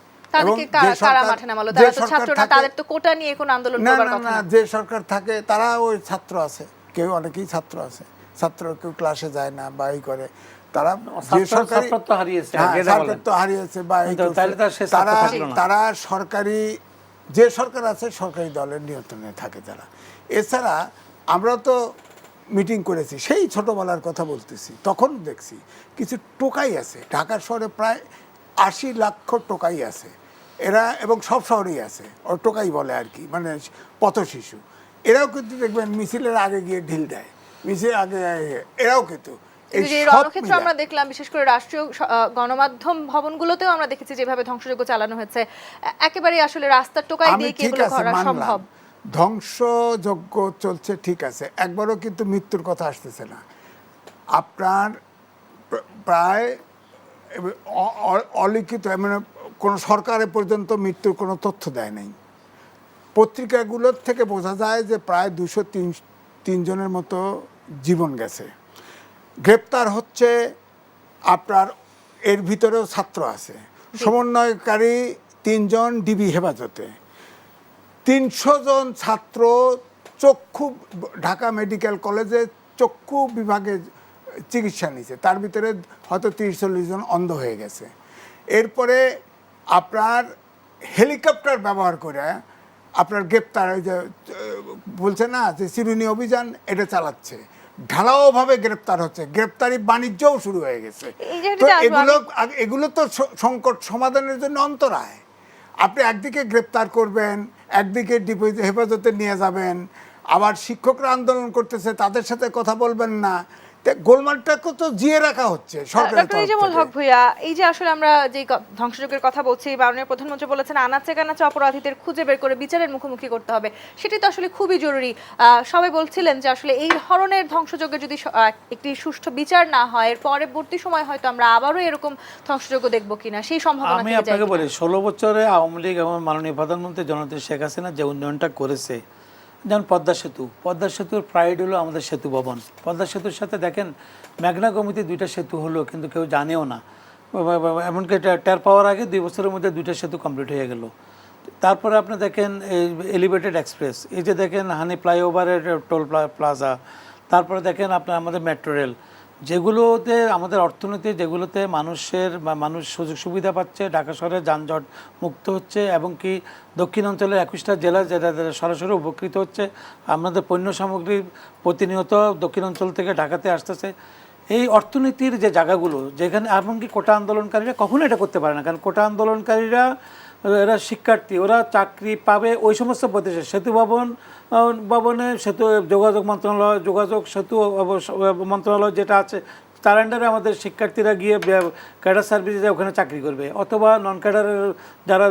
যে সরকার থাকে তারা ওই ছাত্র আছে, কেউ অনেকেই ছাত্র আছে, ছাত্র কেউ ক্লাসে যায় না বা এই করে, তারা হারিয়েছে বা তারা সরকারি যে সরকার আছে সরকারি দলের নিয়ন্ত্রণে থাকে তারা। এছাড়া আমরা তো মিটিং করেছি, সেই ছোটবেলার কথা বলতেছি, তখন দেখছি কিছু টোকাই আছে ঢাকা শহরে, প্রায় 80 লক্ষ টোকাই আছে এরা, এবং সব শহরেই আছে, ও টোকাই বলে আর কি, মানে পথ শিশু। এরাও কিন্তু দেখবেন মিছিলের আগে গিয়ে ঢিল দেয়, মিছিল আগে এরাও কিন্তু রণক্ষেত্র আমরা দেখলাম, বিশেষ করে রাষ্ট্রীয় গণমাধ্যম ভবনগুলোতেও আমরা দেখেছি যেভাবে ধ্বংসযজ্ঞ চালানো হয়েছে, একেবারে আসলে রাস্তার টোকাই দিয়ে কি এগুলো করা সম্ভব? ধ্বংসযজ্ঞ চলছে ঠিক আছে, একবারও কিন্তু মৃত্যুর কথা আসতেছে না। আপনার প্রায় অলিখিত, মানে কোনো সরকারে পর্যন্ত মৃত্যুর কোনো তথ্য দেয় নাই। পত্রিকাগুলোর থেকে বোঝা যায় যে প্রায় 203 জনের মতো জীবন গেছে। গ্রেপ্তার হচ্ছে আপনার, এর ভিতরেও ছাত্র আছে, সমন্বয়কারী 3 জন ডিবি হেফাজতে, 300 জন ছাত্র চক্ষু, ঢাকা মেডিকেল কলেজে চক্ষু বিভাগে চিকিৎসা নিছে, তার ভিতরে হয়তো 30-40 জন অন্ধ হয়ে গেছে। এরপরে আপনার হেলিকপ্টার ব্যবহার করে আপনার গ্রেপ্তার, ওই যে বলছে না যে চিরুনি অভিযান, এটা চালাচ্ছে, ঢালাওভাবে গ্রেপ্তার হচ্ছে, গ্রেপ্তারি বাণিজ্যও শুরু হয়ে গেছে। এই যে তো এটা এগুলো তো সংকট সমাধানের জন্য অন্তরায়। আপনি একদিকে গ্রেপ্তার করবেন, একদিকে হেফাজতে নিয়ে যাবেন, আবার শিক্ষকরা আন্দোলন করতেছে, তাদের সাথে কথা বলবেন না, গোলমালটাকে তো জিয়ে রাখা হচ্ছে সরকারের ডক্টর তরফ ইজামুল থেকে। হক ভূঁইয়া, এই যে আসলে আমরা যে ধ্বংসযজ্ঞের কথা বলছি, মাননীয় প্রধানমন্ত্রী বলেছেন আনাচে কানাচে অপরাধীদের খুঁজে বের করে বিচারের মুখোমুখি করতে হবে, সেটি তো আসলে খুবই জরুরি। সবাই বলছিলেন যে আসলে এই ধরনের ধ্বংসযজ্ঞের যদি একটি সুষ্ঠু বিচার না হয়, এর পরবর্তী সময় হয়তো আমরা আবারও এরকম ধ্বংসযজ্ঞ দেখবো কিনা, সেই সম্ভাবনা আমি থেকে যায় আপনাকে কিনা? বলি 16 বছরে আওয়ামী লীগ এবং মাননীয় প্রধানমন্ত্রী জননেত্রী শেখ হাসিনা যে উন্নয়নটা করেছে, যেমন পদ্মা সেতুর প্রাইড হলো আমাদের সেতু ভবন। পদ্মা সেতুর সাথে দেখেন মেঘনা কমিটি 2টা সেতু হলো, কিন্তু কেউ জানেও না, এমনকি টের পাওয়ার আগে 2 বছরের মধ্যে 2টা সেতু কমপ্লিট হয়ে গেল। তারপরে আপনি দেখেন এই এলিভেটেড এক্সপ্রেস, এই যে দেখেন হানি ফ্লাইওভারের টোল প্লাজা, তারপরে দেখেন আপনার আমাদের মেট্রো রেল, যেগুলোতে আমাদের অর্থনীতি, যেগুলোতে মানুষ সুযোগ সুবিধা পাচ্ছে, ঢাকা শহরে যানজট মুক্ত হচ্ছে, এবং কি দক্ষিণ অঞ্চলের 21টা জেলা যেটা সরাসরি উপকৃত হচ্ছে, আমাদের পণ্য সামগ্রী প্রতিনিয়ত দক্ষিণ অঞ্চল থেকে ঢাকাতে আসতেছে। এই অর্থনীতির যে জায়গাগুলো, যেখানে এমনকি কোটা আন্দোলনকারীরা কখনো এটা করতে পারে না, কারণ কোটা আন্দোলনকারীরা এরা শিক্ষার্থী, ওরা চাকরি পাবে ওই সমস্ত প্রদেশে। ভবনে সেতু যোগাযোগ মন্ত্রণালয়, সেতু মন্ত্রণালয় যেটা আছে, তার আন্ডারে আমাদের শিক্ষার্থীরা গিয়ে ক্যাডার সার্ভিসে যায়, ওখানে চাকরি করবে, অথবা নন ক্যাডারের যারা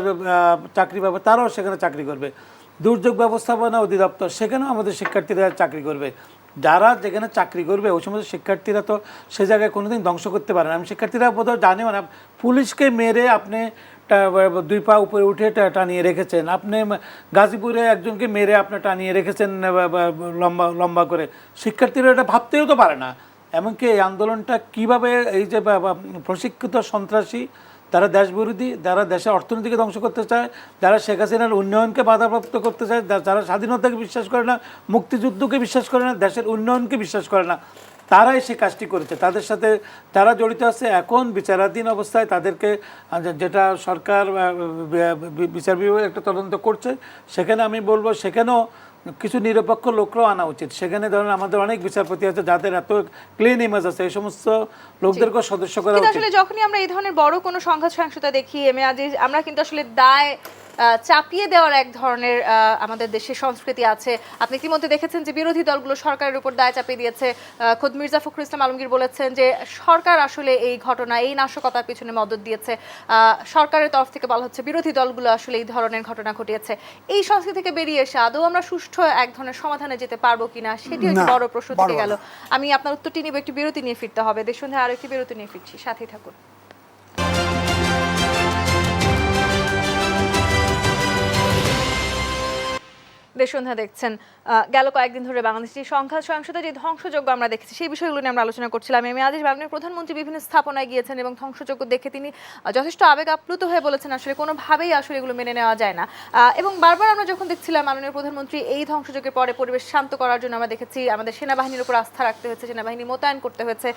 চাকরি পাবে তারাও সেখানে চাকরি করবে। দুর্যোগ ব্যবস্থাপনা অধিদপ্তর, সেখানেও আমাদের শিক্ষার্থীরা চাকরি করবে। যারা যেখানে চাকরি করবে ওই সমস্ত শিক্ষার্থীরা তো সে জায়গায় কোনোদিন ধ্বংস করতে পারে না। আমি শিক্ষার্থীরা বোধহয় জানেও না, পুলিশকে মেরে আপনি 2 পা উপরে উঠে টানিয়ে রেখেছেন, আপনি গাজীপুরে একজনকে মেরে আপনি টানিয়ে রেখেছেন লম্বা করে, শিক্ষার্থীরা এটা ভাবতেও তো পারে না। এমনকি এই আন্দোলনটা কিভাবে, এই যে প্রশিক্ষিত সন্ত্রাসী, যারা দেশবিরোধী, যারা দেশের অর্থনীতিকে ধ্বংস করতে চায়, যারা শেখ হাসিনার উন্নয়নকে বাধাপ্রাপ্ত করতে চায়, যারা স্বাধীনতাকে বিশ্বাস করে না, মুক্তিযুদ্ধকে বিশ্বাস করে না, দেশের উন্নয়নকে বিশ্বাস করে না, তারাই সে কাজটি করেছে। তাদের সাথে যারা জড়িত আছে এখন বিচারাধীন অবস্থায়, তাদেরকে যেটা সরকার বিচার বিভাগ একটা তদন্ত করছে, সেখানে আমি বলবো সেখানেও কিছু নিরপেক্ষ লোকরাও আনা উচিত। সেখানে ধরেন আমাদের অনেক বিচারপতি আছে যাদের এত ক্লিন ইমেজ আছে, এই সমস্ত লোকদেরকেও সদস্য করা কিন্তু উচিত। আসলে যখনই আমরা এই ধরনের বড় কোনো সংঘাত সহিংসতা দেখি, আমরা কিন্তু আসলে দায় চাপিয়ে দেওয়ার এক ধরনের আমাদের দেশের সংস্কৃতি আছে। আপনি ইতিমধ্যে দেখেছেন যে বিরোধী দলগুলো সরকারের উপর দায় চাপিয়ে দিয়েছে। খোদ মির্জা ফখরুল ইসলাম আলমগীর বলেছেন যে সরকার আসলে এই ঘটনা, এই নাশকতার পিছনে মদদ দিয়েছে। সরকারের তরফ থেকে বলা হচ্ছে বিরোধী দলগুলো আসলে এই ধরনের ঘটনা ঘটিয়েছে। এই সংস্কৃতি থেকে বেরিয়ে এসে আদৌ আমরা সুষ্ঠু এক ধরনের সমাধানে যেতে পারবো কিনা, সেটি একটি বড় প্রশ্ন থেকে গেল। আমি আপনার উত্তরটি নিব, একটি বিরতি নিয়ে ফিরতে হবে। দেশসন্ধ্যায় আরো একটি বিরতি নিয়ে ফিরছি, সাথেই থাকুন। দেশসন্ধ্যা দেখছেন। গেল কয়েকদিন ধরে বাংলাদেশের সংঘাত সহিংসতা, যে ধ্বংসযজ্ঞ আমরা দেখেছি, সেই বিষয়গুলো নিয়ে আমরা আলোচনা করছিলাম। আজ বাংলাদেশের প্রধানমন্ত্রী বিভিন্ন স্থাপনায় গিয়েছেন এবং ধ্বংসযজ্ঞ দেখে তিনি যথেষ্ট আবেগ আপ্লুত হয়ে বলেছেন আসলে কোনোভাবেই আসলে এগুলো মেনে নেওয়া যায় না। এবং বারবার আমরা যখন দেখছিলাম মাননীয় প্রধানমন্ত্রী এই ধ্বংসযজ্ঞের পরে পরিবেশ শান্ত করার জন্য আমরা দেখেছি আমাদের সেনাবাহিনীর উপর আস্থা রাখতে হয়েছে, সেনাবাহিনী মোতায়েন করতে হয়েছে।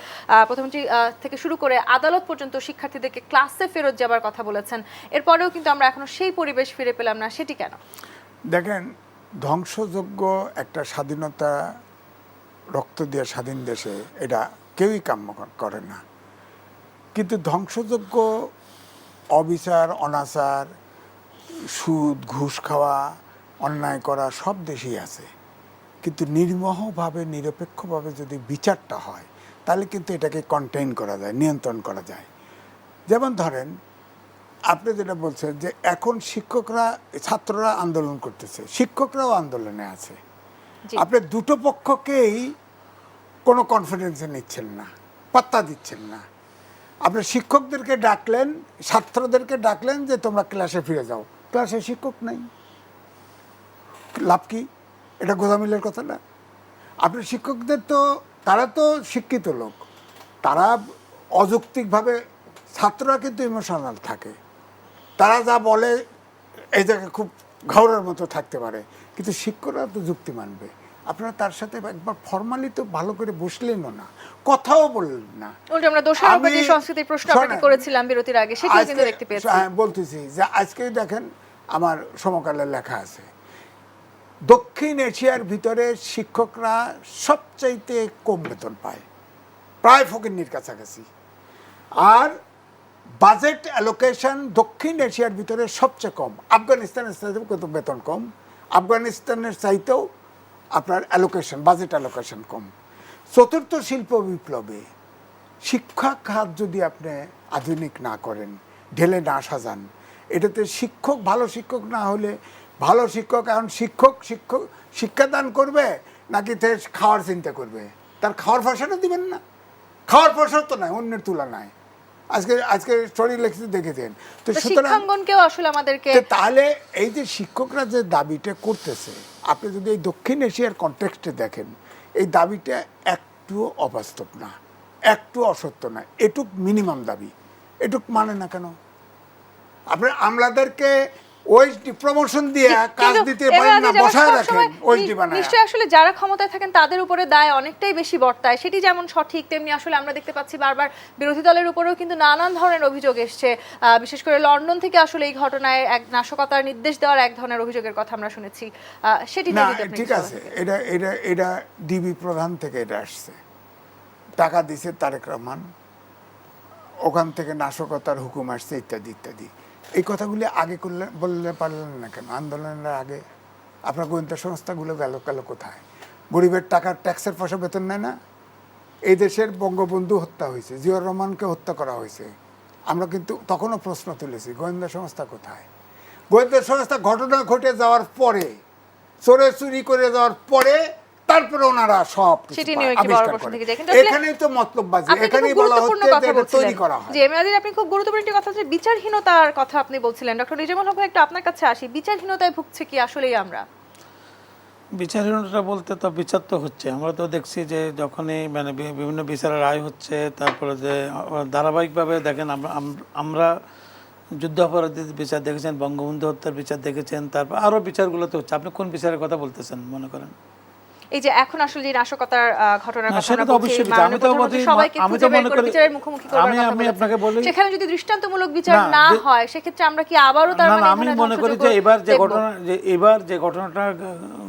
প্রধানমন্ত্রী থেকে শুরু করে আদালত পর্যন্ত শিক্ষার্থীদেরকে ক্লাসে ফেরত যাবার কথা বলেছেন। এরপরেও কিন্তু আমরা এখনো সেই পরিবেশ ফিরে পেলাম না, সেটি কেন? দেখেন, ধ্বংসযজ্ঞ একটা স্বাধীনতা, রক্ত দিয়ে স্বাধীন দেশে এটা কেউই কাম্য করে না। কিন্তু ধ্বংসযজ্ঞ, অবিচার, অনাচার, সুদ, ঘুষ খাওয়া, অন্যায় করা সব দেশেই আছে। কিন্তু নির্মোহভাবে, নিরপেক্ষভাবে যদি বিচারটা হয়, তাহলে কিন্তু এটাকে কন্টেইন করা যায়, নিয়ন্ত্রণ করা যায়। যেমন ধরেন, আপনি যেটা বলছেন যে এখন শিক্ষকরা, ছাত্ররা আন্দোলন করতেছে, শিক্ষকরাও আন্দোলনে আছে। আপনি দুটো পক্ষকেই কোনো কনফিডেন্সে নিচ্ছেন না, পাত্তা দিচ্ছেন না। আপনি শিক্ষকদেরকে ডাকলেন, ছাত্রদেরকে ডাকলেন যে তোমরা ক্লাসে ফিরে যাও, ক্লাসে শিক্ষক নেই, লাভ কি? এটা গোজামিলের কথা না? আপনি শিক্ষকদের তো, তারা তো শিক্ষিত লোক, তারা অযৌক্তিকভাবে, ছাত্ররা কিন্তু ইমোশনাল থাকে, তারা যা বলে এই জায়গায় খুব ঘাওড়ার মতো থাকতে পারে, কিন্তু শিক্ষকরা তো যুক্তি মানবে। আপনারা তার সাথে একবার ফর্মালি তো ভালো করে বসলেনও না, কথাও বললেন না। উল্টো আমরা দোষারোপের যে আমি- সংস্কৃতির প্রশ্ন আপনাকে শোনেন, করেছিলাম বিরতির আগে, সেটাও কিন্তু আজকে- দেখতে পেয়েছি। হ্যাঁ, বলতেছি যে আজকে দেখেন আমার সমকালে লেখা আছে, দক্ষিণ এশিয়ার ভিতরে শিক্ষকরা সবচাইতে কম বেতন পায়, প্রায় ফকিন্নির কাছাকাছি। আর বাজেট অ্যালোকেশন দক্ষিণ এশিয়ার ভিতরে সবচেয়ে কম। আফগানিস্তানের চাইতেও কত বেতন কম, আফগানিস্তানের চাইতেও আপনার অ্যালোকেশন, বাজেট অ্যালোকেশন কম। চতুর্থ শিল্প বিপ্লবে শিক্ষা খাত যদি আপনি আধুনিক না করেন, ঢেলে না সাজান, এটাতে শিক্ষক, ভালো শিক্ষক না হলে, ভালো শিক্ষক এখন শিক্ষাদান করবে নাকি সে খাওয়ার চিন্তা করবে? তার খাওয়ার পয়সাটা দিবেন না, খাওয়ার পয়সা তো নাই অন্যের তুলনায়। আজকে স্টোরি লিখতে দেখেছেন তো। তো সুতরাং শিক্ষাঙ্গনকেও আসলে আমাদেরকে তাহলে এই যে শিক্ষকরা যে দাবিটা করতেছে, আপনি যদি এই দক্ষিণ এশিয়ার কনটেক্সটে দেখেন, এই দাবিটা একটুও অবাস্তব না, একটু অসত্য না, এটুক মিনিমাম দাবি, এটুক মানে না কেন? আপনার আমলাদেরকে ওই প্রমোশন দিয়ে কাজ কিন্তু দিতে এবার পারেন না, যেমন বসায় রাখেন সবসময় ওইটি বানায়। নিশ্চয়ই আসলে যারা ক্ষমতায় থাকেন তাদের উপরে দায় অনেকটাই বেশি বর্তায়, সেটি যেমন সঠিক, তেমনি আসলে আমরা দেখতে পাচ্ছি বারবার বিরোধী দলের উপরেও কিন্তু নানান ধরনের অভিযোগ এসছে। বিশেষ করে লন্ডন থেকে আসলে এই ঘটনায় এক নাশকতার নির্দেশ দেওয়ার এক ধরনের অভিযোগের কথা আমরা শুনেছি। সেটি না, নিয়ে যদি আপনি ঠিক কিছু আছে, বলেন। এটা ডিবি প্রধান থেকে এটা আসছে, টাকা দিছে তারেক রহমান, ওখান থেকে নাশকতার হুকুম আসছে, ইত্যাদি ইত্যাদি। এই কথাগুলি আগে বললে পারলেন না কেন? আন্দোলনের আগে আপনার গোয়েন্দা সংস্থাগুলো গেল কোথায়? গরিবের টাকার ট্যাক্সের পয়সা বেতন নেয় না? এই দেশের বঙ্গবন্ধু হত্যা হয়েছে, জিয়াউর রহমানকে হত্যা করা হয়েছে, আমরা কিন্তু তখনও প্রশ্ন তুলেছি, গোয়েন্দা সংস্থা কোথায়? গোয়েন্দা সংস্থা ঘটনা ঘটে যাওয়ার পরে, চোরে চুরি করে যাওয়ার পরে, তারপরে ওনারা সব কিছু সেটি নিয়ে একটি বড় আবিষ্কার প্রশ্ন করে। থেকে যায়। কিন্তু আসলে এখানেই তো মতলববাজি, আপনি তো এখানেই খুব বলা গুরুত্বপূর্ণ হচ্ছে যে কথা এটা তৈরি বলছিলেন। করা হয়। জি, মেয়াদির আপনি খুব গুরুত্বপূর্ণ একটি কথা হচ্ছে বিচারহীনতার কথা আপনি বলছিলেন। ডক্টর নিজামুল হক ভাই, একটু আপনার কাছে আসি, বিচারহীনতায় ভুগছে কি আসলেই আমরা? বিচারহীনতা বলতে তো বিচার তো হচ্ছে, আমরা তো দেখছি যে যখনই মানে বিভিন্ন বিচারের রায় হচ্ছে, তারপরে যে ধারাবাহিকভাবে দেখেন আমরা যুদ্ধাপরাধীর বিচার দেখেছেন, বঙ্গবন্ধু হত্যার বিচার দেখেছেন, তারপর আরও বিচারগুলোতে হচ্ছে। আপনি কোন বিচারের কথা বলতেছেন মনে করেন? এই যে এখন আসলে যে নাশকতার ঘটনার না, কথা সেটা আমরা তো বলছি, অবশ্যই বিচার। মাননীয় প্রধানমন্ত্রী সবাইকে আমি তো খুঁজে বের মনে করে করি, বিচারের মুখোমুখি করবার কথা আমি আপনাকে বলেছেন। বলি, সেখানে যদি দৃষ্টান্তমূলক বিচার না, না হয়, সেক্ষেত্রে আমরা কি আবারও তার না, মানে আমি মনে করি যে এবার যে ঘটনাটা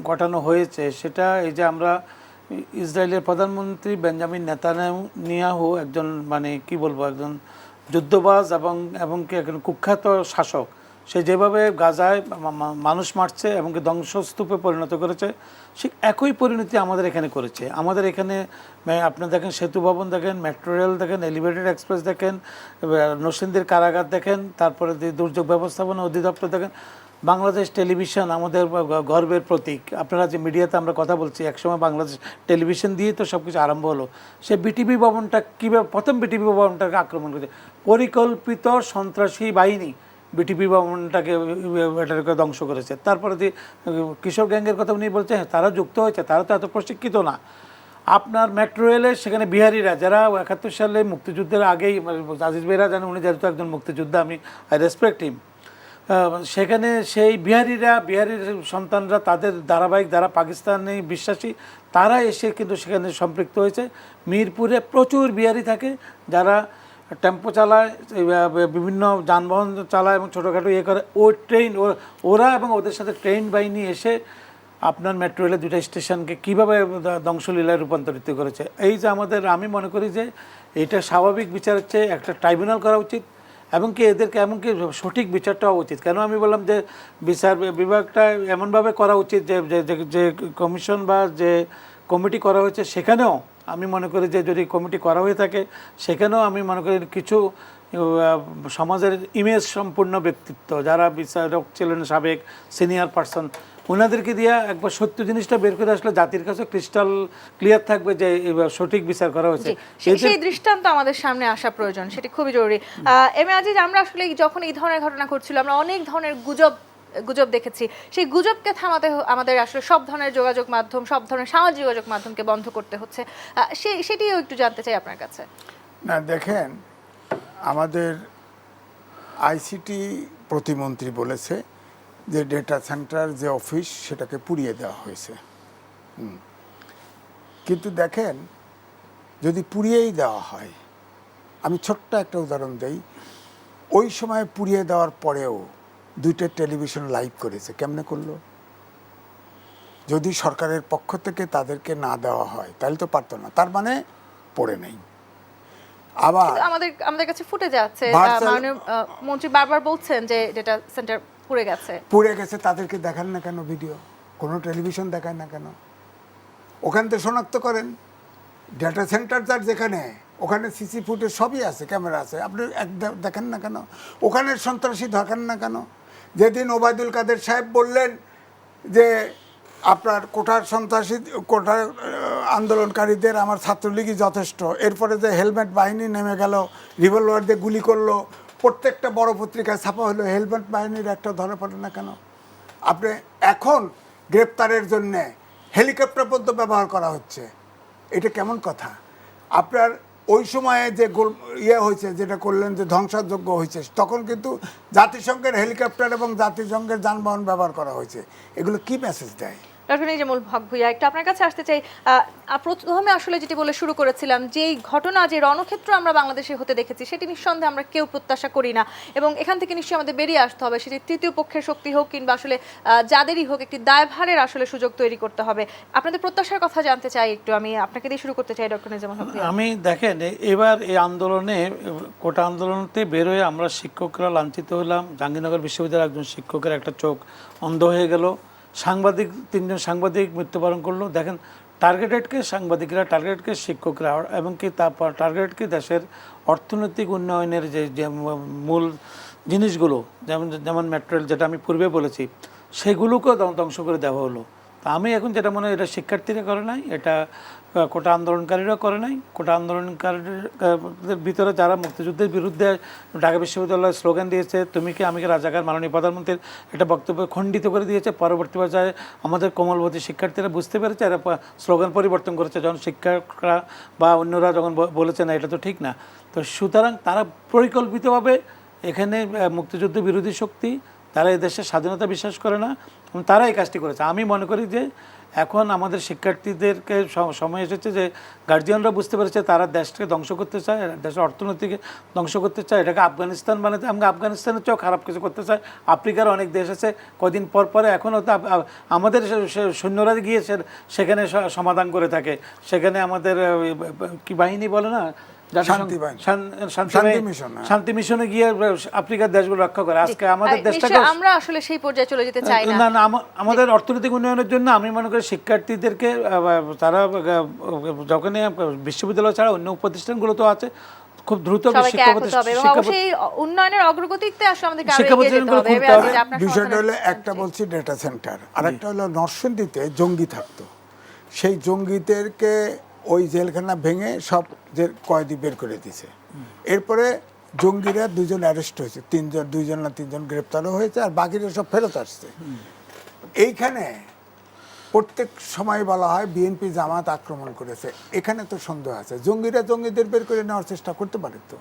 ঘটানো হয়েছে, সেটা এই যে আমরা ইসরায়েলের প্রধানমন্ত্রী বেঞ্জামিন নেতানিয়াহু একজন মানে কি বলবো, একজন যুদ্ধবাজ এবং কি একজন কুখ্যাত শাসক, সে যেভাবে গাজায় মানুষ মারছে এবং কি ধ্বংসস্তূপে পরিণত করেছে, ঠিক একই পরিণতি আমাদের এখানে করেছে। আমাদের এখানে আপনি দেখেন সেতু ভবন দেখেন, মেট্রো রেল দেখেন, এলিভেটেড এক্সপ্রেস দেখেন, নরসিংদীর কারাগার দেখেন, তারপরে দুর্যোগ ব্যবস্থাপনা অধিদপ্তর দেখেন, বাংলাদেশ টেলিভিশন আমাদের গর্বের প্রতীক। আপনারা যে মিডিয়াতে আমরা কথা বলছি, একসময় বাংলাদেশ টেলিভিশন দিয়ে তো সব কিছু আরম্ভ হলো। সে বিটিভি ভবনটা কীভাবে, প্রথম বিটিভি ভবনটাকে আক্রমণ করেছে পরিকল্পিত সন্ত্রাসী বাহিনী, বিটিভি ভবনটাকে এটাকে ধ্বংস করেছে। তারপরে যে কিশোর গ্যাংয়ের কথা উনি বলছে, তারা যুক্ত হয়েছে, তারা তো এত প্রশিক্ষিত না। আপনার মেট্রো রেলে সেখানে বিহারিরা, যারা 71 সালে মুক্তিযুদ্ধের আগেই, আজিজ ভাইরা জানেন, উনি যেহেতু একজন মুক্তিযোদ্ধা, আমি আই রেসপেক্ট হিম, সেখানে সেই বিহারির সন্তানরা, তাদের ধারাবাহিক যারা পাকিস্তানি বিশ্বাসী, তারা এসে কিন্তু সেখানে সম্পৃক্ত হয়েছে। মিরপুরে প্রচুর বিহারি থাকে যারা টেম্পো চালায়, বিভিন্ন যানবাহন চালায় এবং ছোটোখাটো ইয়ে করে। ওরা এবং ওদের সাথে ট্রেন বাহিনী এসে আপনার মেট্রো রেলের 2টা স্টেশনকে কীভাবে ধ্বংসলীলায় রূপান্তরিত করেছে। এই যে আমাদের, আমি মনে করি যে এটা স্বাভাবিক বিচার হচ্ছে, একটা ট্রাইব্যুনাল করা উচিত এবং কি এদেরকে এমনকি সঠিক বিচারটা হওয়া উচিত। কেন আমি বললাম যে বিচার বিভাগটা এমনভাবে করা উচিত যে কমিশন বা যে কমিটি করা হয়েছে, সেখানেও আমি মনে করি যে যদি কমিটি করা হয়ে থাকে, সেখানেও আমি মনে করি কিছু সমাজের ইমেজ সম্পূর্ণ ব্যক্তিত্ব যারা বিচারক ছিলেন, সাবেক সিনিয়র পার্সন, ওনাদেরকে দিয়ে একবার সত্য জিনিসটা বের করে আসলে জাতির কাছে ক্রিস্টাল ক্লিয়ার থাকবে যে সঠিক বিচার করা হয়েছে। সেই দৃষ্টান্ত আমাদের সামনে আসা প্রয়োজন, সেটি খুবই জরুরি। এম এ আজিজ, আমরা আসলে যখন এই ধরনের ঘটনা ঘটছিল, আমরা অনেক ধরনের গুজব দেখেছি। সেই গুজবকে থামাতে আমাদের আসলে সব ধরনের যোগাযোগ মাধ্যম, সব ধরনের সামাজিক যোগাযোগ মাধ্যমকে বন্ধ করতে হচ্ছে। সেটিও একটু জানতে চাই আপনার কাছে। না, দেখেন, আমাদের আইসিটি প্রতিমন্ত্রী বলেছে যে ডেটা সেন্টার যে অফিস, সেটাকে পুড়িয়ে দেওয়া হয়েছে। কিন্তু দেখেন, যদি পুড়িয়েই দেওয়া হয়, আমি ছোট্ট একটা উদাহরণ দেই, ওই সময় পুড়িয়ে দেওয়ার পরেও 2টা টেলিভিশন লাইভ করেছে। কেমনে করলো? যদি সরকারের পক্ষ থেকে তাদেরকে না দেওয়া হয় তাহলে তো পারতো না, তার মানে পড়ে নেই। আবার কিন্তু আমাদের কাছে ফুটে যাচ্ছে, Virtual- মাননীয় মন্ত্রী বারবার বলছেন যে ডেটা সেন্টার পুড়ে গেছে। পুড়ে গেছে, তাদেরকে দেখান না কেন ভিডিও? কোনো টেলিভিশন দেখায় না কেন? ওখান থেকে শনাক্ত করেন। ডেটা সেন্টার যার যেখানে, ওখানে সিসি ফুটেজ সবই আছে, ক্যামেরা আছে, আপনি দেখেন না কেন? ওখানে সন্ত্রাসী ধরেন না কেন? যেদিন ওবায়দুল কাদের সাহেব বললেন যে আপনার কোটার সন্ত্রাসী, কোটার আন্দোলনকারীদের আমার ছাত্রলীগই যথেষ্ট, এরপরে যে হেলমেট বাহিনী নেমে গেল, রিভলভার দিয়ে গুলি করলো, প্রত্যেকটা বড় পত্রিকায় ছাপা হলো, হেলমেট বাহিনীর একটা ধরা পড়ে না কেন? আপনি এখন গ্রেপ্তারের জন্যে হেলিকপ্টার পর্যন্ত ব্যবহার করা হচ্ছে, এটা কেমন কথা? আপনার ওই সময়ে যে হয়েছে, যেটা করলেন যে ধ্বংসযোগ্য হয়েছে, তখন কিন্তু জাতিসংঘের হেলিকপ্টার এবং জাতিসংঘের যানবাহন ব্যবহার করা হয়েছে। এগুলো কি মেসেজ দেয়? ডক্টর নিজামুল হক ভূঁইয়া, একটু আপনার কাছে আসতে চাই। প্রথমে আসলে যেটি বলে শুরু করেছিলাম, যে ঘটনা, যে রণক্ষেত্র আমরা বাংলাদেশে হতে দেখেছি, সেটি নিঃসন্দেহে আমরা কেউ প্রত্যাশা করি না, এবং এখান থেকে নিশ্চয়ই আমাদের বেরিয়ে আসতে হবে। সেটি তৃতীয় পক্ষের শক্তি হোক কিংবা আসলে যাদেরই হোক, একটি দায়ভারের আসলে সুযোগ তৈরি করতে হবে। আপনাদের প্রত্যাশার কথা জানতে চাই একটু, আমি আপনাকে দিয়ে শুরু করতে চাই ডক্টর নিজামুল হক ভূঁইয়া। আমি দেখেন, এবার এই আন্দোলনে, কোটা আন্দোলনতে বেরোয় আমরা শিক্ষকরা লাঞ্ছিত হলাম। জাহাঙ্গীরনগর বিশ্ববিদ্যালয়ের একজন শিক্ষকের একটা চোখ অন্ধ হয়ে গেল। সাংবাদিক, 3জন সাংবাদিক মৃত্যুবরণ করলো। দেখেন, টার্গেটেডকে সাংবাদিকরা, টার্গেটকে শিক্ষকরা, এবং কি তারপর টার্গেটকে দেশের অর্থনৈতিক উন্নয়নের যে মূল জিনিসগুলো, যেমন ম্যাটেরিয়াল, যেটা আমি পূর্বে বলেছি, সেগুলোকেও ধ্বংস করে দেওয়া হলো। তা আমি এখন যেটা মনে হয়, এটা শিক্ষার্থীরা করে নাই, এটা কোটা আন্দোলনকারীরা করে নাই। কোটা আন্দোলনকারীদের ভিতরে যারা মুক্তিযুদ্ধের বিরুদ্ধে ঢাকা বিশ্ববিদ্যালয়ে স্লোগান দিয়েছে, তুমি কি আমি কি রাজাকার, মাননীয় প্রধানমন্ত্রীর একটা বক্তব্য খণ্ডিত করে দিয়েছে। পরবর্তী পর্যায়ে আমাদের কোমলবতী শিক্ষার্থীরা বুঝতে পেরেছে, এরা স্লোগান পরিবর্তন করেছে, যখন শিক্ষকরা বা অন্যরা যখন বলেছে না, এটা তো ঠিক না। তো সুতরাং তারা পরিকল্পিতভাবে এখানে মুক্তিযুদ্ধ বিরোধী শক্তি, তারা এদেশের স্বাধীনতা বিশ্বাস করে না, এবং তারা এই কাজটি করেছে। আমি মনে করি যে এখন আমাদের শিক্ষার্থীদেরকে সময় এসেছে যে গার্জিয়ানরা বুঝতে পেরেছে তারা দেশকে ধ্বংস করতে চায়, দেশের অর্থনীতিকে ধ্বংস করতে চায়, এটাকে আফগানিস্তান বানাতে, আমরা আফগানিস্তানের চেয়েও খারাপ কিছু করতে চাই। আফ্রিকার অনেক দেশ আছে, কদিন পর পরে এখনও তো আমাদের সৈন্যরা গিয়ে সেখানে সমাধান করে থাকে। সেখানে আমাদের কি বাহিনী বলে না, শান্তি মিশনে গিয়ে আফ্রিকার দেশগুলো রক্ষা করে। আজকে আমাদের দেশটাকে আমরা আসলে সেই পর্যায়ে চলে যেতে চাই না। না, আমাদের অর্থনৈতিক উন্নয়নের জন্য আমি মনে করি শিক্ষার্থীদেরকে, তারা যখনই বিশ্ববিদ্যালয় ছাড়া অন্য প্রতিষ্ঠানগুলো তো আছে, খুব দ্রুত উন্নয়নের অগ্রগতিতে আসলে আমাদের বিষয়টা হলো, একটা বলছি ডেটা সেন্টার, আর একটা হলো নরসিংদীতে জঙ্গি থাকতো। সেই জঙ্গিদেরকে ওই জেলখানা ভেঙে সব যে কয়েদি বের করে দিয়েছে। এরপরে জঙ্গিরা 2জন অ্যারেস্ট হয়েছে, 2জন না 3জন গ্রেপ্তারও হয়েছে, আর বাকিরা সব ফেরত আসছে। এইখানে প্রত্যেক সময় বলা হয় বিএনপি জামাত আক্রমণ করেছে, এখানে তো সন্দেহ আছে। জঙ্গিরা জঙ্গিদের বের করে নেওয়ার চেষ্টা করতে পারে তো।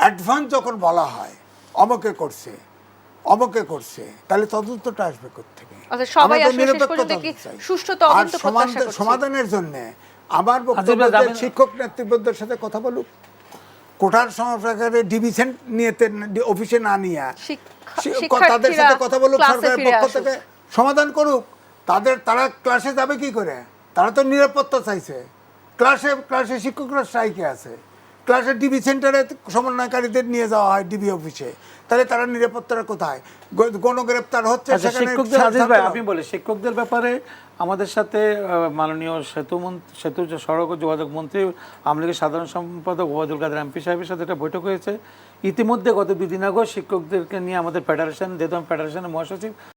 অ্যাডভান্স যখন বলা হয় অমকে করছে, তাহলে তদন্তটা আসবে কোত্থেকে? সমাধানের জন্য আমার বক্তব্য, শিক্ষক নেতৃবৃন্দের সাথে কথা বলুক, কোটার সরকারের ডিভিশন নিয়ে অফিসে না নিয়ে তাদের সাথে কথা বলুক, সরকারের পক্ষ থেকে সমাধান করুক। তারা ক্লাসে যাবে কি করে? তারা তো নিরাপত্তা চাইছে। ক্লাসে শিক্ষকরা স্ট্রাইকে আছে, ক্লাসে ডিবি সেন্টারে সমন্বয়কারীদের নিয়ে যাওয়া হয় ডিবি অফিসে, তাহলে তারা নিরাপত্তাটা কোথায়? গণগ্রেপ্তার হচ্ছে। আপনি বলে শিক্ষকদের ব্যাপারে আমাদের সাথে মাননীয় সেতু সড়ক ও যোগাযোগ মন্ত্রী, আওয়ামী লীগের সাধারণ সম্পাদক ওবায়দুল কাদের এমপি সাহেবের সাথে একটা বৈঠক হয়েছে ইতিমধ্যে। গত 2 দিন আগে শিক্ষকদেরকে নিয়ে আমাদের ফেডারেশন, যেহেতু আমি ফেডারেশনের মহাসচিব,